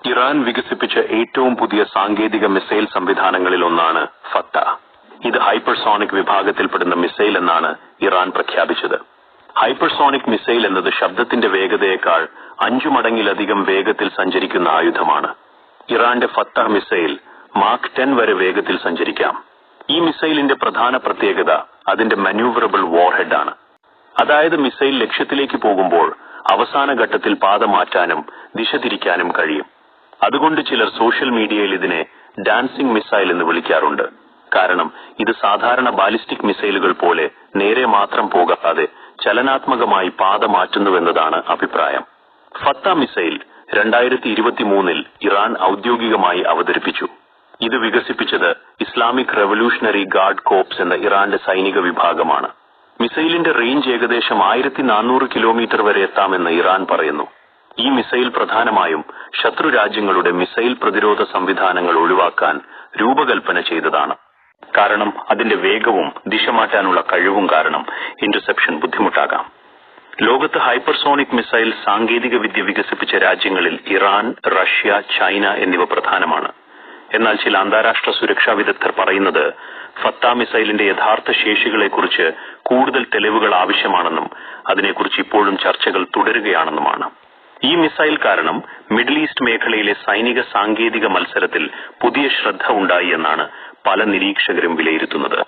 Iran വികസിപ്പിച്ച ഏറ്റവും പുതിയ സാങ്കേതിക മിസൈൽ സംവിധാനങ്ങളിൽ ഒന്നാണ് ഫത്ത. ഇത് ഹൈപ്പർസോണിക് വിഭാഗത്തിൽപ്പെടുന്ന മിസൈൽ എന്നാണ് ഇറാൻ പ്രഖ്യാപിച്ചത്. ഹൈപ്പർസോണിക് മിസൈൽ എന്നത് ശബ്ദത്തിന്റെ വേഗതയേക്കാൾ 5 മടങ്ങിലധികം വേഗത്തിൽ സഞ്ചരിക്കുന്ന ആയുധമാണ്. ഇറാന്റെ ഫത്ത മിസൈൽ മാക് 10 വരെ വേഗത്തിൽ സഞ്ചരിക്കാം. ഈ മിസൈലിന്റെ പ്രധാന പ്രത്യേകത അതിന്റെ മാനൂവറബിൾ വാർഹെഡ് ആണ്. അതായത് മിസൈൽ ലക്ഷ്യത്തിലേക്ക് പോകുമ്പോൾ അവസാന ഘട്ടത്തിൽ പാത മാറ്റാനും ദിശ തിരിക്കാനും കഴിയും. അതുകൊണ്ട് ചിലർ സോഷ്യൽ മീഡിയയിൽ ഇതിനെ ഡാൻസിംഗ് മിസൈൽ എന്ന് വിളിക്കാറുണ്ട്. കാരണം ഇത് സാധാരണ ബാലിസ്റ്റിക് മിസൈലുകൾ പോലെ നേരെ മാത്രം പോകാതെ ചലനാത്മകമായി പാത മാറ്റുന്നുവെന്നതാണ് അഭിപ്രായം. ഫത്ത മിസൈൽ 2023 ഇറാൻ ഔദ്യോഗികമായി അവതരിപ്പിച്ചു. ഇത് വികസിപ്പിച്ചത് ഇസ്ലാമിക് റവല്യൂഷണറി ഗാർഡ് കോർപ്സ് എന്ന ഇറാന്റെ സൈനിക വിഭാഗമാണ്. മിസൈലിന്റെ റേഞ്ച് ഏകദേശം 1400 കിലോമീറ്റർ വരെ എത്താമെന്ന് ഇറാൻ പറയുന്നു. ഈ മിസൈൽ പ്രധാനമായും ശത്രു രാജ്യങ്ങളുടെ മിസൈൽ പ്രതിരോധ സംവിധാനങ്ങൾ ഒഴിവാക്കാൻ രൂപകൽപ്പന ചെയ്തതാണ്. കാരണം അതിന്റെ വേഗവും ദിശ മാറ്റാനുള്ള കഴിവും കാരണം ഇന്റർസെപ്ഷൻ ബുദ്ധിമുട്ടാകാം. ലോകത്ത് ഹൈപ്പർസോണിക് മിസൈൽ സാങ്കേതിക വിദ്യ വികസിപ്പിച്ച രാജ്യങ്ങളിൽ ഇറാൻ, റഷ്യ, ചൈന എന്നിവ പ്രധാനമാണ്. എന്നാൽ ചില അന്താരാഷ്ട്ര സുരക്ഷാ വിദഗ്ധർ പറയുന്നത് ഫത്ത മിസൈലിന്റെ യഥാർത്ഥ ശേഷികളെക്കുറിച്ച് കൂടുതൽ തെളിവുകൾ ആവശ്യമാണെന്നും അതിനെക്കുറിച്ച് ഇപ്പോഴും ചർച്ചകൾ തുടരുകയാണെന്നുമാണ്. ഈ മിസൈൽ കാരണം മിഡിൽ ഈസ്റ്റ് മേഖലയിലെ സൈനിക സാങ്കേതിക മത്സരത്തിൽ പുതിയ ശ്രദ്ധ ഉണ്ടായി എന്നാണ് പല നിരീക്ഷകരും വിലയിരുത്തുന്നത്.